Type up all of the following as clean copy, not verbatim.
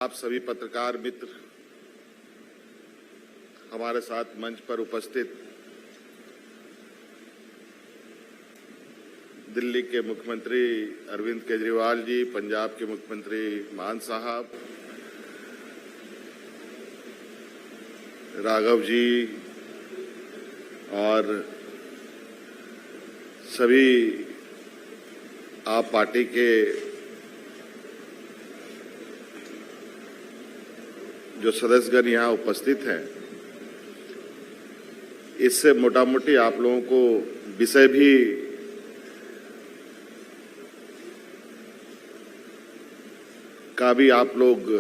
आप सभी पत्रकार मित्र हमारे साथ मंच पर उपस्थित दिल्ली के मुख्यमंत्री अरविंद केजरीवाल जी, पंजाब के मुख्यमंत्री मान साहब, राघव जी और सभी आप पार्टी के जो सदस्यगण यहाँ उपस्थित हैं, इससे मोटा मोटी आप लोगों को विषय भी का भी आप लोग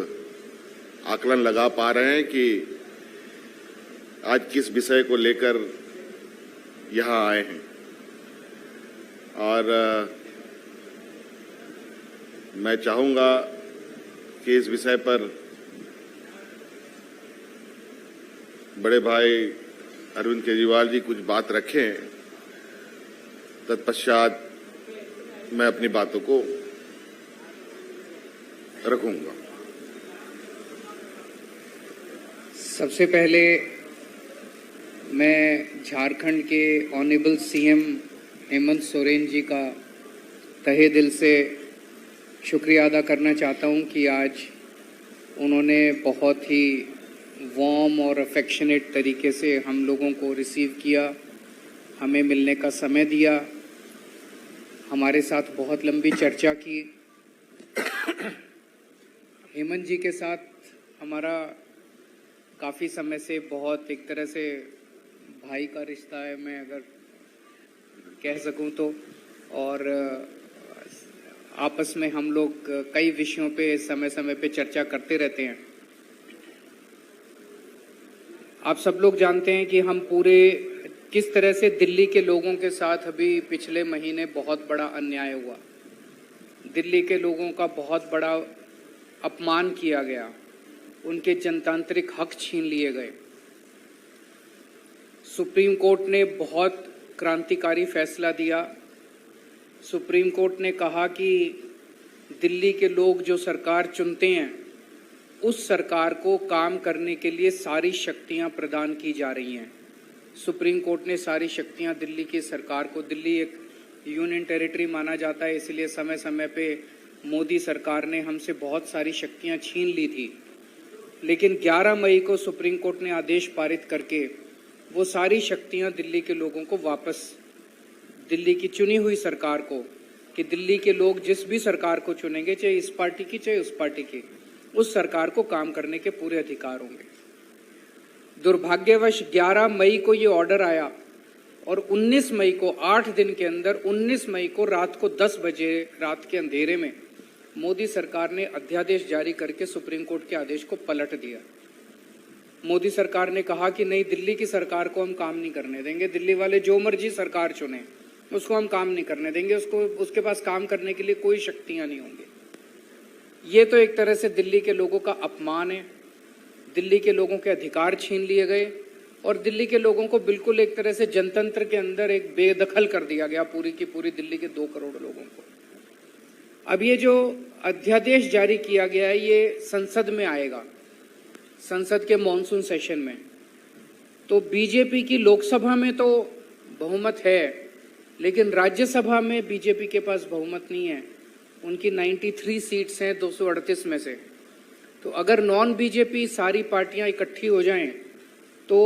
आकलन लगा पा रहे हैं कि आज किस विषय को लेकर यहाँ आए हैं। और मैं चाहूंगा कि इस विषय पर बड़े भाई अरविंद केजरीवाल जी कुछ बात रखें, तत्पश्चात मैं अपनी बातों को रखूंगा। सबसे पहले मैं झारखंड के ऑनरेबल सीएम हेमंत सोरेन जी का तहे दिल से शुक्रिया अदा करना चाहता हूं कि आज उन्होंने बहुत ही वार्म और अफेक्शनेट तरीके से हम लोगों को रिसीव किया, हमें मिलने का समय दिया, हमारे साथ बहुत लंबी चर्चा की। हेमंत जी के साथ हमारा काफ़ी समय से बहुत एक तरह से भाई का रिश्ता है, मैं अगर कह सकूं तो, और आपस में हम लोग कई विषयों पे समय समय पे चर्चा करते रहते हैं। आप सब लोग जानते हैं कि हम पूरे किस तरह से दिल्ली के लोगों के साथ अभी पिछले महीने बहुत बड़ा अन्याय हुआ, दिल्ली के लोगों का बहुत बड़ा अपमान किया गया, उनके जनतांत्रिक हक छीन लिए गए। सुप्रीम कोर्ट ने बहुत क्रांतिकारी फैसला दिया। सुप्रीम कोर्ट ने कहा कि दिल्ली के लोग जो सरकार चुनते हैं, उस सरकार को काम करने के लिए सारी शक्तियां प्रदान की जा रही हैं। सुप्रीम कोर्ट ने सारी शक्तियां दिल्ली की सरकार को, दिल्ली एक यूनियन टेरिटरी माना जाता है, इसलिए समय समय पे मोदी सरकार ने हमसे बहुत सारी शक्तियां छीन ली थी, लेकिन 11 मई को सुप्रीम कोर्ट ने आदेश पारित करके वो सारी शक्तियां दिल्ली के लोगों को वापस, दिल्ली की चुनी हुई सरकार को, कि दिल्ली के लोग जिस भी सरकार को चुनेंगे, चाहे इस पार्टी की चाहे उस पार्टी की, उस सरकार को काम करने के पूरे अधिकार होंगे। दुर्भाग्यवश 11 मई को ये ऑर्डर आया और 19 मई को, 8 दिन के अंदर 19 मई को रात को 10 बजे, रात के अंधेरे में मोदी सरकार ने अध्यादेश जारी करके सुप्रीम कोर्ट के आदेश को पलट दिया। मोदी सरकार ने कहा कि नहीं, दिल्ली की सरकार को हम काम नहीं करने देंगे, दिल्ली वाले जो मर्जी सरकार चुने उसको हम काम नहीं करने देंगे, उसके पास काम करने के लिए कोई शक्तियां नहीं होंगी। ये तो एक तरह से दिल्ली के लोगों का अपमान है, दिल्ली के लोगों के अधिकार छीन लिए गए और दिल्ली के लोगों को बिल्कुल एक तरह से जनतंत्र के अंदर एक बेदखल कर दिया गया, पूरी की पूरी दिल्ली के 2 करोड़ लोगों को। अब ये जो अध्यादेश जारी किया गया है, ये संसद में आएगा, संसद के मॉनसून सेशन में। तो बीजेपी की लोकसभा में तो बहुमत है, लेकिन राज्यसभा में बीजेपी के पास बहुमत नहीं है। उनकी 93 सीट्स हैं 238 में से। तो अगर नॉन बीजेपी सारी पार्टियां इकट्ठी हो जाएं तो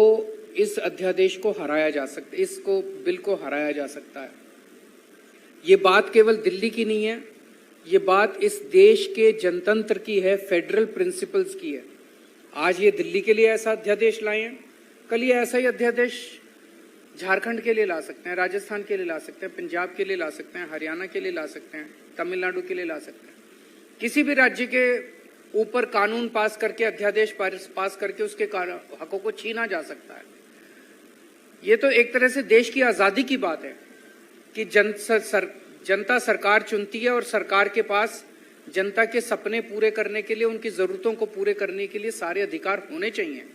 इस अध्यादेश को हराया जा सकता है, इसको बिल को हराया जा सकता है। ये बात केवल दिल्ली की नहीं है, ये बात इस देश के जनतंत्र की है, फेडरल प्रिंसिपल्स की है। आज ये दिल्ली के लिए ऐसा अध्यादेश लाए हैं, कल ये ऐसा ही अध्यादेश झारखंड के लिए ला सकते हैं, राजस्थान के लिए ला सकते हैं, पंजाब के लिए ला सकते हैं, हरियाणा के लिए ला सकते हैं, तमिलनाडु के लिए ला सकते हैं। किसी भी राज्य के ऊपर कानून पास करके, अध्यादेश पास करके उसके हकों को छीना जा सकता है। ये तो एक तरह से देश की आजादी की बात है कि जनता सरकार चुनती है और सरकार के पास जनता के सपने पूरे करने के लिए, उनकी जरूरतों को पूरे करने के लिए सारे अधिकार होने चाहिए।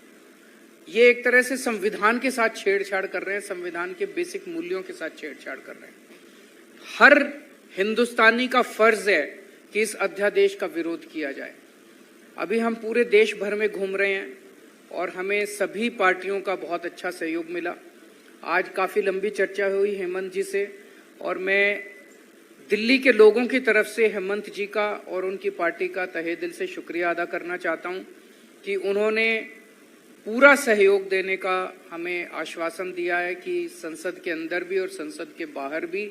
ये एक तरह से संविधान के साथ छेड़छाड़ कर रहे हैं, संविधान के बेसिक मूल्यों के साथ छेड़छाड़ कर रहे हैं। हर हिंदुस्तानी का फर्ज है कि इस अध्यादेश का विरोध किया जाए। अभी हम पूरे देश भर में घूम रहे हैं और हमें सभी पार्टियों का बहुत अच्छा सहयोग मिला। आज काफ़ी लंबी चर्चा हुई हेमंत जी से और मैं दिल्ली के लोगों की तरफ से हेमंत जी का और उनकी पार्टी का तहे दिल से शुक्रिया अदा करना चाहता हूं कि उन्होंने पूरा सहयोग देने का हमें आश्वासन दिया है कि संसद के अंदर भी और संसद के बाहर भी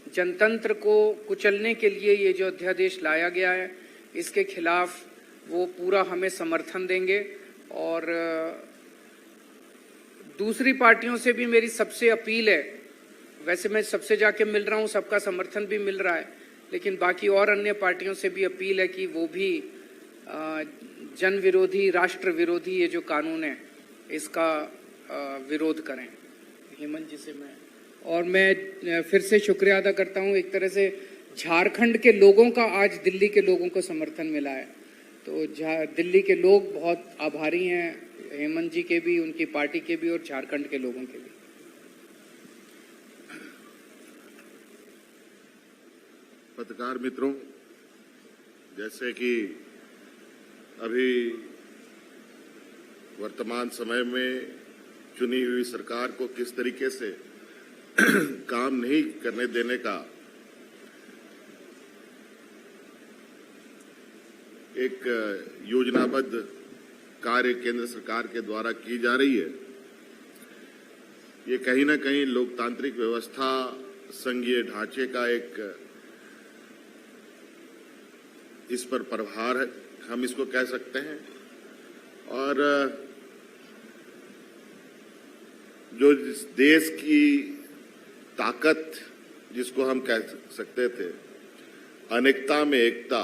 जनतंत्र को कुचलने के लिए ये जो अध्यादेश लाया गया है इसके खिलाफ वो पूरा हमें समर्थन देंगे। और दूसरी पार्टियों से भी मेरी सबसे अपील है, वैसे मैं सबसे जाके मिल रहा हूँ, सबका समर्थन भी मिल रहा है, लेकिन बाकी और अन्य पार्टियों से भी अपील है कि वो भी जन विरोधी, राष्ट्र विरोधी ये जो कानून है इसका विरोध करें। हेमंत जी से मैं फिर से शुक्रिया अदा करता हूँ। एक तरह से झारखंड के लोगों का आज दिल्ली के लोगों को समर्थन मिला है, तो दिल्ली के लोग बहुत आभारी हैं, हेमंत जी के भी, उनकी पार्टी के भी और झारखंड के लोगों के भी। पत्रकार मित्रों, जैसे कि अभी वर्तमान समय में चुनी हुई सरकार को किस तरीके से काम नहीं करने देने का एक योजनाबद्ध कार्य केंद्र सरकार के द्वारा की जा रही है, ये कहीं ना कहीं लोकतांत्रिक व्यवस्था, संघीय ढांचे का एक इस पर प्रभार है, हम इसको कह सकते हैं। और जो इस देश की ताकत जिसको हम कह सकते थे, अनेकता में एकता,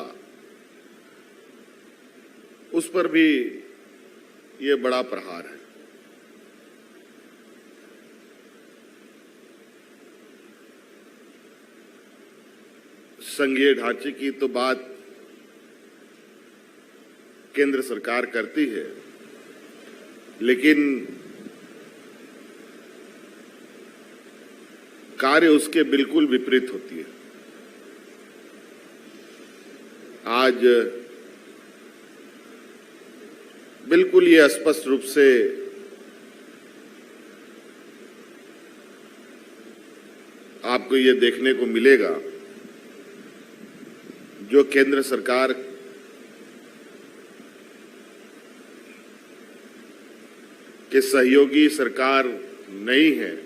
उस पर भी ये बड़ा प्रहार है। संघीय ढांचे की तो बात केंद्र सरकार करती है, लेकिन कार्य उसके बिल्कुल विपरीत होती है। आज बिल्कुल ये स्पष्ट रूप से आपको ये देखने को मिलेगा, जो केंद्र सरकार के सहयोगी सरकार नहीं है,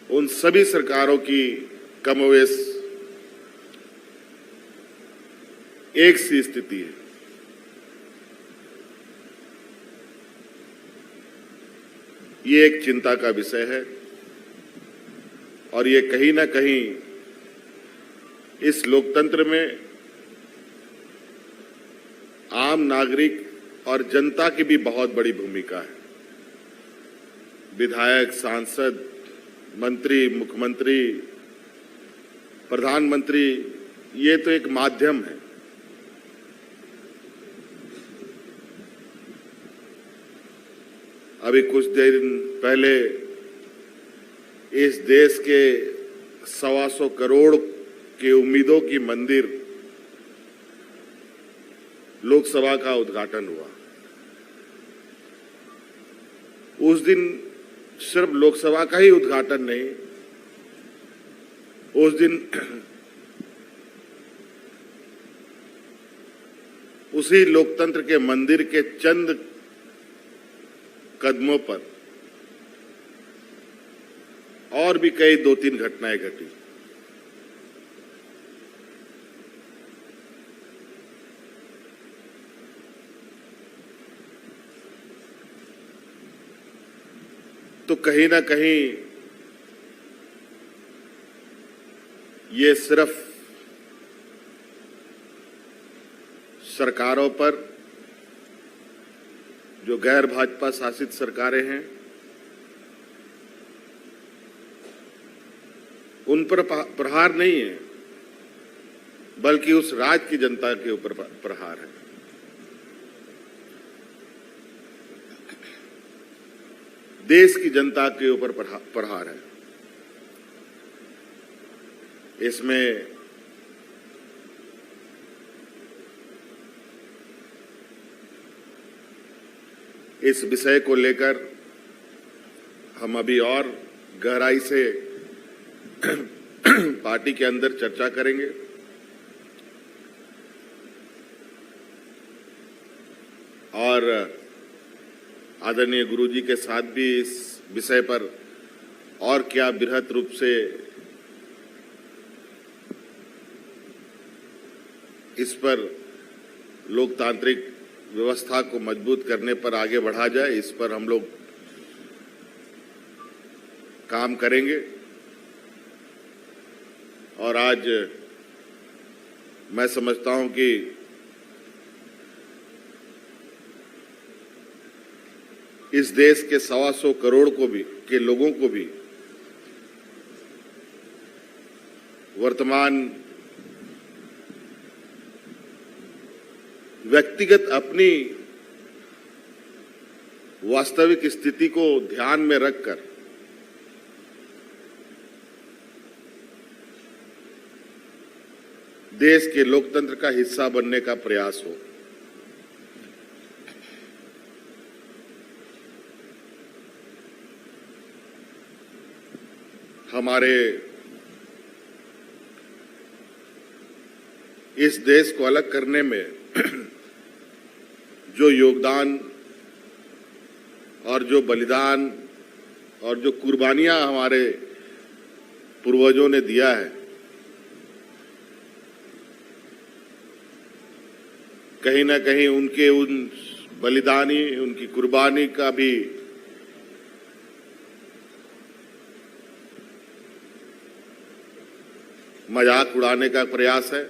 उन सभी सरकारों की कमोवेश एक सी स्थिति है। ये एक चिंता का विषय है और ये कहीं ना कहीं इस लोकतंत्र में आम नागरिक और जनता की भी बहुत बड़ी भूमिका है। विधायक, सांसद, मंत्री, मुख्यमंत्री, प्रधानमंत्री, ये तो एक माध्यम है। अभी कुछ देर पहले इस देश के 125 करोड़ के उम्मीदों की मंदिर लोकसभा का उद्घाटन हुआ। उस दिन सिर्फ लोकसभा का ही उद्घाटन नहीं, उस दिन उसी लोकतंत्र के मंदिर के चंद कदमों पर और भी कई 2-3 घटनाएं घटी। तो कहीं ना कहीं ये सिर्फ सरकारों पर, जो गैर भाजपा शासित सरकारें हैं, उन पर प्रहार नहीं है, बल्कि उस राज्य की जनता के ऊपर प्रहार है। देश की जनता के ऊपर प्रहार है। इसमें इस विषय को लेकर हम अभी और गहराई से पार्टी के अंदर चर्चा करेंगे और आदरणीय गुरुजी के साथ भी इस विषय पर और क्या बृहत रूप से इस पर लोकतांत्रिक व्यवस्था को मजबूत करने पर आगे बढ़ा जाए, इस पर हम लोग काम करेंगे। और आज मैं समझता हूं कि इस देश के 125 करोड़ के लोगों को भी वर्तमान व्यक्तिगत अपनी वास्तविक स्थिति को ध्यान में रखकर देश के लोकतंत्र का हिस्सा बनने का प्रयास हो। हमारे इस देश को अलग करने में जो योगदान और जो बलिदान और जो कुर्बानियां हमारे पूर्वजों ने दिया है, कहीं ना कहीं उनके उन बलिदानी, उनकी कुर्बानी का भी मजाक उड़ाने का प्रयास है।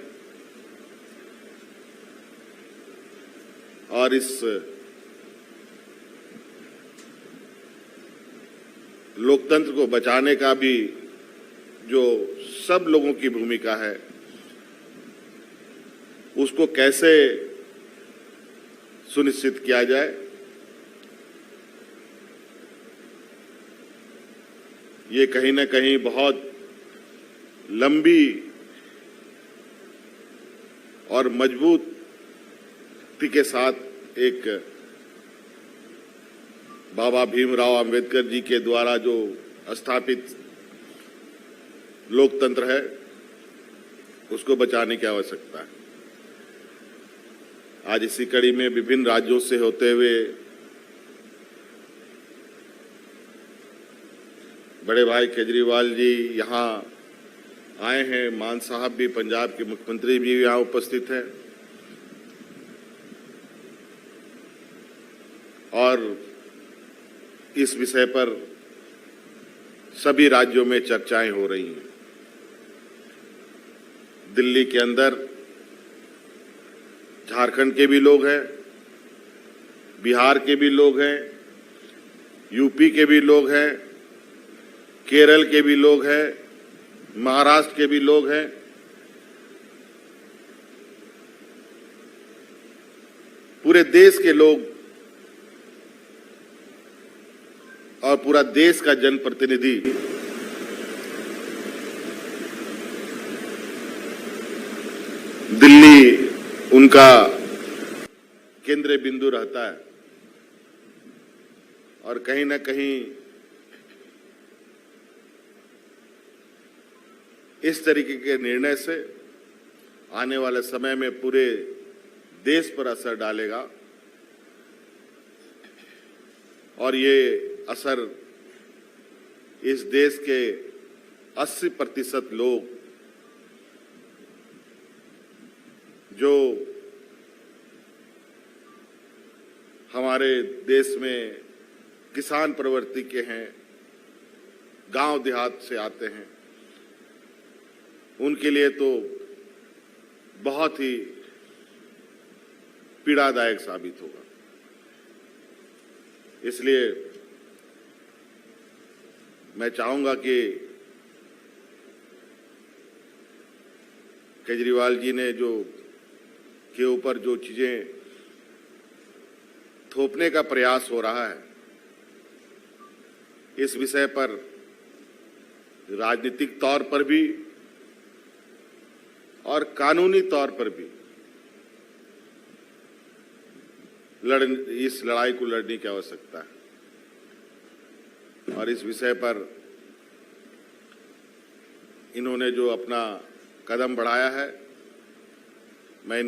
और इस लोकतंत्र को बचाने का भी जो सब लोगों की भूमिका है, उसको कैसे सुनिश्चित किया जाए, ये कहीं ना कहीं बहुत लंबी और मजबूती के साथ एक बाबा भीमराव अंबेडकर जी के द्वारा जो स्थापित लोकतंत्र है, उसको बचाने की आवश्यकता है। आज इसी कड़ी में विभिन्न राज्यों से होते हुए बड़े भाई केजरीवाल जी यहाँ आए हैं, मान साहब भी, पंजाब के मुख्यमंत्री भी यहाँ उपस्थित हैं और इस विषय पर सभी राज्यों में चर्चाएं हो रही हैं। दिल्ली के अंदर झारखंड के भी लोग हैं, बिहार के भी लोग हैं, यूपी के भी लोग हैं, केरल के भी लोग हैं, महाराष्ट्र के भी लोग हैं। पूरे देश के लोग और पूरा देश का जनप्रतिनिधि दिल्ली उनका केंद्रीय बिंदु रहता है और कहीं ना कहीं इस तरीके के निर्णय से आने वाले समय में पूरे देश पर असर डालेगा और ये असर इस देश के 80% लोग जो हमारे देश में किसान प्रवृत्ति के हैं, गांव देहात से आते हैं, उनके लिए तो बहुत ही पीड़ादायक साबित होगा। इसलिए मैं चाहूंगा कि केजरीवाल जी ने के ऊपर जो चीजें थोपने का प्रयास हो रहा है, इस विषय पर राजनीतिक तौर पर भी और कानूनी तौर पर भी इस लड़ाई को लड़ने की आवश्यकता है। और इस विषय पर इन्होंने जो अपना कदम बढ़ाया है, मैं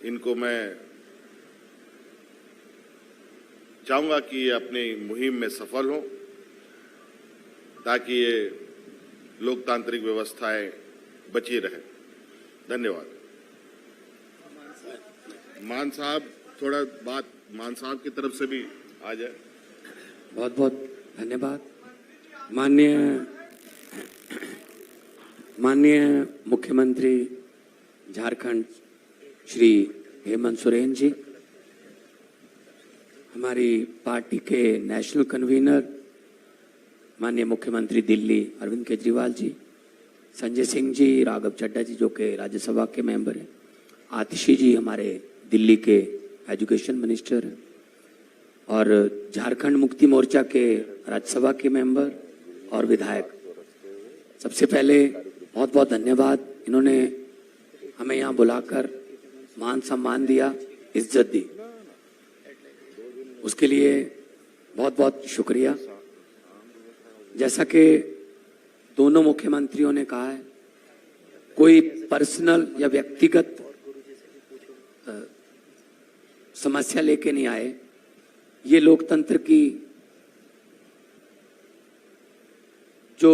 इनको मैं चाहूंगा कि ये अपनी मुहिम में सफल हों, ताकि ये लोकतांत्रिक व्यवस्थाएं बची रहे। धन्यवाद। मान साहब, थोड़ा बात मान साहब की तरफ से भी आ जाए। बहुत बहुत धन्यवाद। माननीय मुख्यमंत्री झारखंड श्री हेमंत सोरेन जी, हमारी पार्टी के नेशनल कन्वीनर माननीय मुख्यमंत्री दिल्ली अरविंद केजरीवाल जी, संजय सिंह जी, राघव चड्ढा जी जो कि राज्यसभा के मेंबर हैं, आतिशी जी हमारे दिल्ली के एजुकेशन मिनिस्टर हैं, और झारखंड मुक्ति मोर्चा के राज्यसभा के मेंबर और विधायक, सबसे पहले बहुत बहुत धन्यवाद। इन्होंने हमें यहाँ बुलाकर मान सम्मान दिया, इज्जत दी, उसके लिए बहुत बहुत शुक्रिया। जैसा कि दोनों मुख्यमंत्रियों ने कहा है, कोई पर्सनल या व्यक्तिगत समस्या लेके नहीं आए। ये लोकतंत्र की जो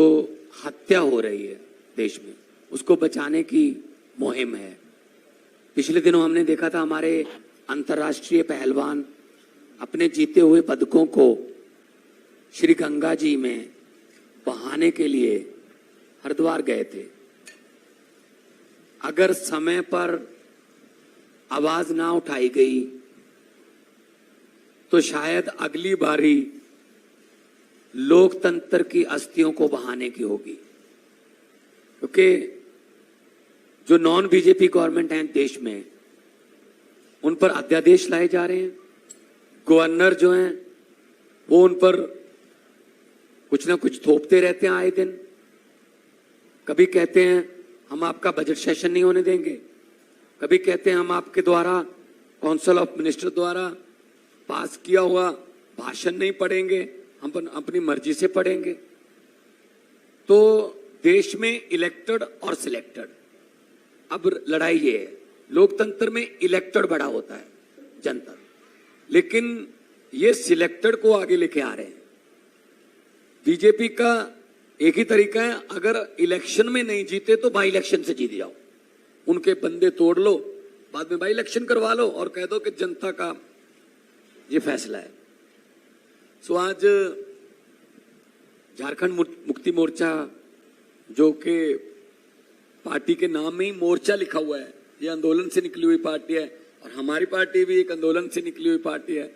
हत्या हो रही है देश में, उसको बचाने की मुहिम है। पिछले दिनों हमने देखा था हमारे अंतर्राष्ट्रीय पहलवान अपने जीते हुए पदकों को श्री गंगा जी में बहाने के लिए हरिद्वार गए थे। अगर समय पर आवाज ना उठाई गई तो शायद अगली बारी लोकतंत्र की अस्थियों को बहाने की होगी, क्योंकि जो नॉन बीजेपी गवर्नमेंट है देश में, उन पर अध्यादेश लाए जा रहे हैं। गवर्नर जो हैं वो उन पर कुछ ना कुछ थोपते रहते हैं आए दिन। कभी कहते हैं हम आपका बजट सेशन नहीं होने देंगे, कभी कहते हैं हम आपके द्वारा काउंसिल ऑफ मिनिस्टर द्वारा पास किया हुआ भाषण नहीं पढ़ेंगे, हम अपनी मर्जी से पढ़ेंगे। तो देश में इलेक्टेड और सिलेक्टेड, अब लड़ाई ये है, लोकतंत्र में इलेक्टेड बड़ा होता है जनता, लेकिन ये सिलेक्टेड को आगे लेके आ रहे हैं। बीजेपी का एक ही तरीका है, अगर इलेक्शन में नहीं जीते तो बाई इलेक्शन से जीत जाओ, उनके बंदे तोड़ लो, बाद में बाई इलेक्शन करवा लो और कह दो कि जनता का ये फैसला है। सो आज झारखंड मुक्ति मोर्चा, जो कि पार्टी के नाम में ही मोर्चा लिखा हुआ है, ये आंदोलन से निकली हुई पार्टी है, और हमारी पार्टी भी एक आंदोलन से निकली हुई पार्टी है।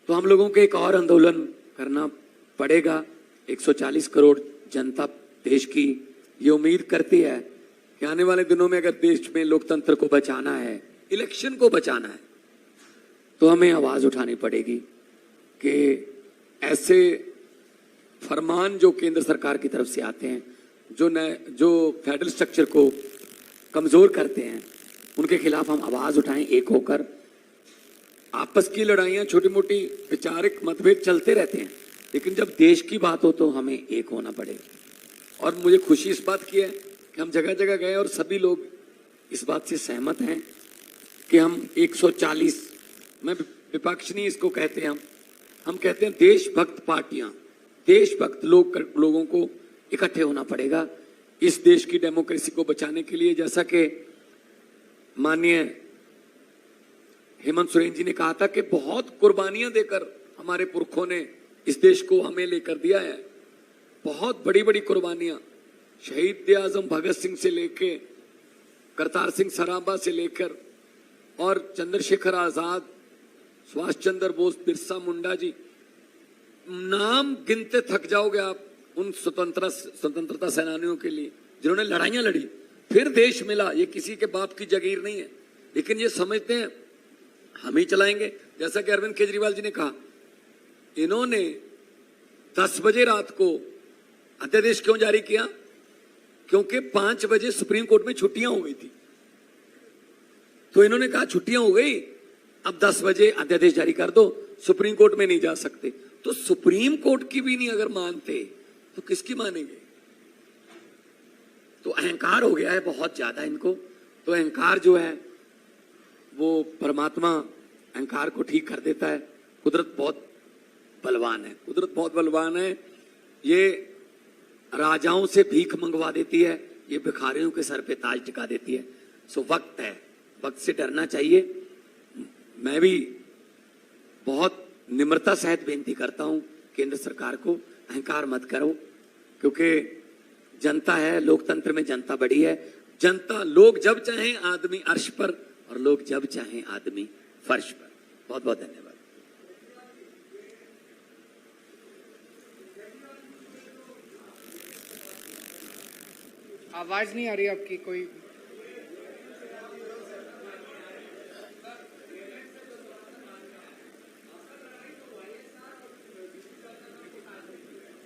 तो हम लोगों को एक और आंदोलन करना पड़ेगा। 140 करोड़ जनता देश की ये उम्मीद करती है कि आने वाले दिनों में अगर देश में लोकतंत्र को बचाना है, इलेक्शन को बचाना है, तो हमें आवाज उठानी पड़ेगी कि ऐसे फरमान जो केंद्र सरकार की तरफ से आते हैं, जो फेडरल स्ट्रक्चर को कमजोर करते हैं, उनके खिलाफ हम आवाज उठाएं एक होकर। आपस की लड़ाइयां, छोटी मोटी वैचारिक मतभेद चलते रहते हैं, लेकिन जब देश की बात हो तो हमें एक होना पड़ेगा। और मुझे खुशी इस बात की है कि हम जगह जगह गए और सभी लोग इस बात से सहमत हैं कि हम 140, मैं विपक्ष नहीं इसको कहते हैं, हम कहते हैं देशभक्त पार्टियां, देशभक्त लोगों को इकट्ठे होना पड़ेगा इस देश की डेमोक्रेसी को बचाने के लिए। जैसा कि माननीय हेमंत सोरेन जी ने कहा था कि बहुत कुर्बानियां देकर हमारे पुरखों ने इस देश को हमें लेकर दिया है, बहुत बड़ी बड़ी कुर्बानियां। शहीद आजम भगत सिंह से लेके करतार सिंह सराभा से लेकर और चंद्रशेखर आजाद, सुभाष चंद्र बोस, बिरसा मुंडा जी, नाम गिनते थक जाओगे आप उन स्वतंत्रता सेनानियों के लिए जिन्होंने लड़ाइयां लड़ी, फिर देश मिला। ये किसी के बाप की जागीर नहीं है, लेकिन ये समझते हैं हम ही चलाएंगे। जैसा कि अरविंद केजरीवाल जी ने कहा, इन्होंने 10 बजे रात को अध्यादेश क्यों जारी किया? क्योंकि 5 बजे सुप्रीम कोर्ट में छुट्टियां हो गई थी। तो इन्होंने कहा छुट्टियां हो गई, अब 10 बजे अध्यादेश जारी कर दो, सुप्रीम कोर्ट में नहीं जा सकते। तो सुप्रीम कोर्ट की भी नहीं अगर मानते तो किसकी मानेंगे? तो अहंकार हो गया है बहुत ज्यादा इनको। तो अहंकार जो है वो परमात्मा अहंकार को ठीक कर देता है। कुदरत बहुत बलवान है, कुदरत बहुत बलवान है। ये राजाओं से भीख मंगवा देती है, ये भिखारियों के सर पे ताज टिका देती है। सो वक्त है, वक्त से डरना चाहिए। मैं भी बहुत निम्रता सहित बेनती करता हूं केंद्र सरकार को, अहंकार मत करो, क्योंकि जनता है, लोकतंत्र में जनता बड़ी है। जनता, लोग जब चाहें आदमी अर्श पर और लोग जब चाहें आदमी फर्श पर। बहुत बहुत धन्यवाद। आवाज नहीं आ रही आपकी कोई।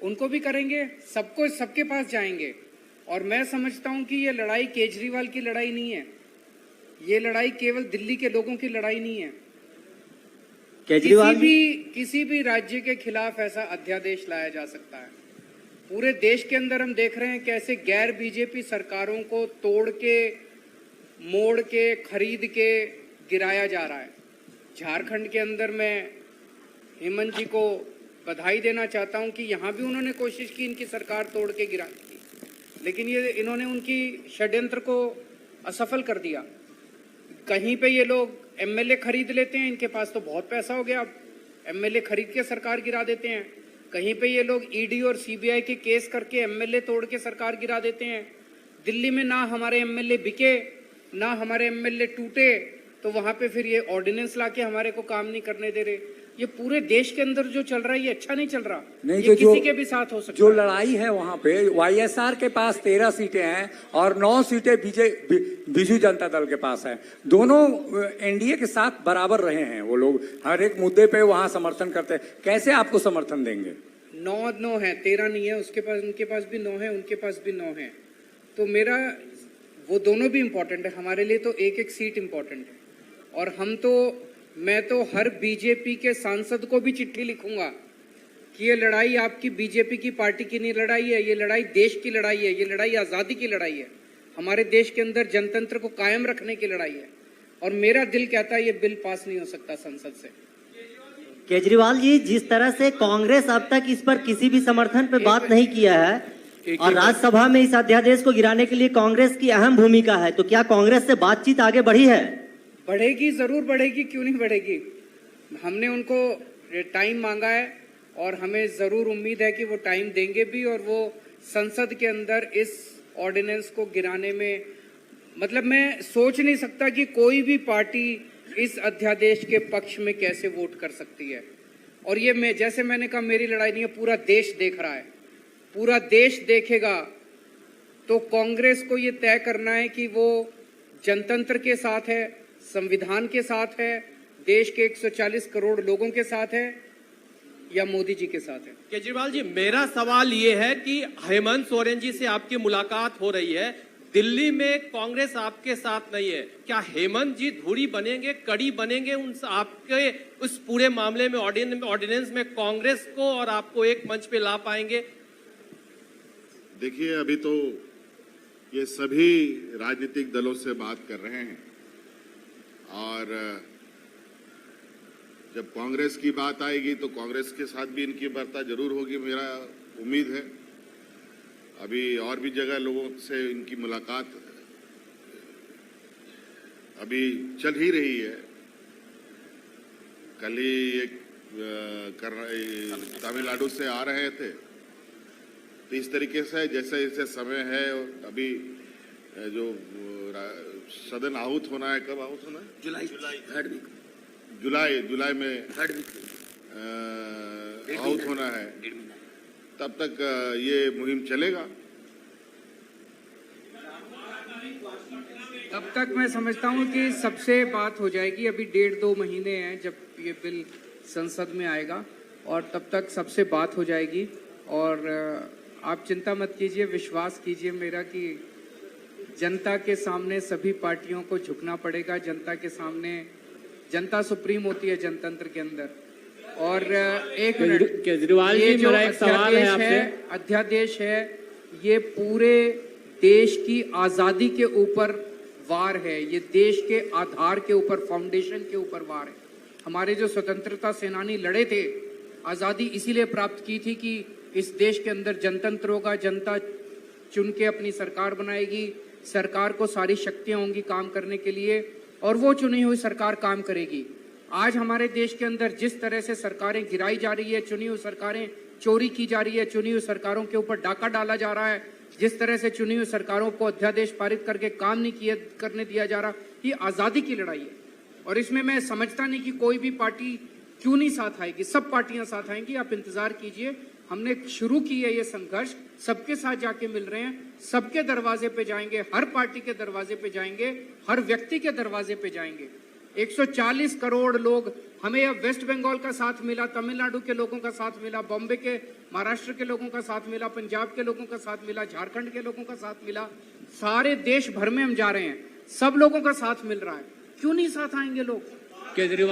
उनको भी करेंगे, सबको, सबके पास जाएंगे। और मैं समझता हूं कि ये लड़ाई केजरीवाल की लड़ाई नहीं है, ये लड़ाई केवल दिल्ली के लोगों की लड़ाई नहीं है। केजरीवाल किसी भी राज्य के खिलाफ ऐसा अध्यादेश लाया जा सकता है। पूरे देश के अंदर हम देख रहे हैं कैसे गैर बीजेपी सरकारों को तोड़ के, मोड़ के, खरीद के गिराया जा रहा है। झारखंड के अंदर मैं हेमंत जी को बधाई देना चाहता हूं कि यहां भी उन्होंने कोशिश की इनकी सरकार तोड़ के गिराने की, लेकिन इन्होंने उनकी षड्यंत्र को असफल कर दिया। कहीं पे ये लोग एमएलए खरीद लेते हैं, इनके पास तो बहुत पैसा हो गया, अब एमएलए खरीद के सरकार गिरा देते हैं। कहीं पे ये लोग ईडी और सीबीआई के केस करके एमएलए तोड़ के सरकार गिरा देते हैं। दिल्ली में ना हमारे एमएलए बिके, ना हमारे एमएलए टूटे, तो वहां पे फिर ये ऑर्डिनेंस लाके हमारे को काम नहीं करने दे रहे। ये पूरे देश के अंदर जो चल रहा है ये अच्छा नहीं चल रहा। नहीं, ये किसी के भी साथ हो सकता जो है। लड़ाई है वहां पे वाईएसआर के पास 13 सीटें हैं और 9 सीटें बीजू जनता दल के पास है। दोनों एनडीए के साथ बराबर रहे हैं। वो लोग हर एक मुद्दे पे वहां समर्थन करते हैं। कैसे आपको समर्थन देंगे? 9 है, 13 नहीं है। उसके पास, उनके पास भी 9 है, उनके पास भी 9 है। तो मेरा, वो दोनों भी इम्पोर्टेंट है हमारे लिए। तो एक एक सीट इम्पोर्टेंट है। और मैं तो हर बीजेपी के सांसद को भी चिट्ठी लिखूंगा कि ये लड़ाई आपकी बीजेपी की पार्टी की नहीं लड़ाई है, ये लड़ाई देश की लड़ाई है, ये लड़ाई आजादी की लड़ाई है, हमारे देश के अंदर जनतंत्र को कायम रखने की लड़ाई है। और मेरा दिल कहता है ये बिल पास नहीं हो सकता संसद से। केजरीवाल जी, जिस तरह से कांग्रेस अब तक इस पर किसी भी समर्थन पे बात नहीं किया है और राज्यसभा में इस अध्यादेश को गिराने के लिए कांग्रेस की अहम भूमिका है, तो क्या कांग्रेस से बातचीत आगे बढ़ी है? बढ़ेगी, जरूर बढ़ेगी, क्यों नहीं बढ़ेगी। हमने उनको टाइम मांगा है और हमें जरूर उम्मीद है कि वो टाइम देंगे भी। और वो संसद के अंदर इस ऑर्डिनेंस को गिराने में, मतलब मैं सोच नहीं सकता कि कोई भी पार्टी इस अध्यादेश के पक्ष में कैसे वोट कर सकती है। और ये जैसे मैंने कहा, मेरी लड़ाई नहीं है, पूरा देश देख रहा है, पूरा देश देखेगा। तो कांग्रेस को ये तय करना है कि वो जनतंत्र के साथ है, संविधान के साथ है, देश के 140 करोड़ लोगों के साथ है, या मोदी जी के साथ है। केजरीवाल जी, मेरा सवाल ये है कि हेमंत सोरेन जी से आपकी मुलाकात हो रही है, दिल्ली में कांग्रेस आपके साथ नहीं है, क्या हेमंत जी धुरी बनेंगे, कड़ी बनेंगे उन आपके उस पूरे मामले में, ऑर्डिनेंस में कांग्रेस को और आपको एक मंच पे ला पाएंगे? देखिए, अभी तो ये सभी राजनीतिक दलों से बात कर रहे हैं और जब कांग्रेस की बात आएगी तो कांग्रेस के साथ भी इनकी वार्ता जरूर होगी, मेरा उम्मीद है। अभी और भी जगह लोगों से इनकी मुलाकात अभी चल ही रही है। कल ही एक तमिलनाडु से आ रहे थे। तो इस तरीके से जैसे जैसे समय है, अभी जो सदन आहूत होना है, कब आहूत होना है? जुलाई में आहूत होना है, तब तक ये मुहिम चलेगा। तब तक मैं समझता हूं कि सबसे बात हो जाएगी। अभी 1.5-2 महीने हैं जब ये बिल संसद में आएगा, और तब तक सबसे बात हो जाएगी। और आप चिंता मत कीजिए, विश्वास कीजिए मेरा कि जनता के सामने सभी पार्टियों को झुकना पड़ेगा। जनता के सामने, जनता सुप्रीम होती है जनतंत्र के अंदर। और एक मिनट, केजरीवाल ये जी, जो मेरा एक सवाल है आपसे। अध्यादेश है, ये पूरे देश की आजादी के ऊपर वार है, ये देश के आधार के ऊपर, फाउंडेशन के ऊपर वार है। हमारे जो स्वतंत्रता सेनानी लड़े थे, आजादी इसीलिए प्राप्त की थी कि इस देश के अंदर जनतंत्र होगा, जनता चुन के अपनी सरकार बनाएगी, सरकार को सारी शक्तियां होंगी काम करने के लिए, और वो चुनी हुई सरकार काम करेगी। आज हमारे देश के अंदर जिस तरह से सरकारें गिराई जा रही है, चुनी हुई सरकारें चोरी की जा रही है, चुनी हुई सरकारों के ऊपर डाका डाला जा रहा है, जिस तरह से चुनी हुई सरकारों को अध्यादेश पारित करके काम नहीं करने दिया जा रहा, ये आजादी की लड़ाई है। और इसमें मैं समझता नहीं कि कोई भी पार्टी क्यों नहीं साथ आएगी। सब पार्टियां साथ आएंगी, आप इंतजार कीजिए। हमने शुरू की है ये संघर्ष, सबके साथ जाके मिल रहे हैं, सबके दरवाजे पे जाएंगे, हर पार्टी के दरवाजे पे जाएंगे, हर व्यक्ति के दरवाजे पे जाएंगे। 140 करोड़ लोग, हमें अब वेस्ट बंगाल का साथ मिला, तमिलनाडु के लोगों का साथ मिला, बॉम्बे के, महाराष्ट्र के लोगों का साथ मिला, पंजाब के लोगों का साथ मिला, झारखंड के लोगों का साथ मिला, सारे देश भर में हम जा रहे हैं, सब लोगों का साथ मिल रहा है। क्यों नहीं साथ आएंगे लोग? केजरीवाल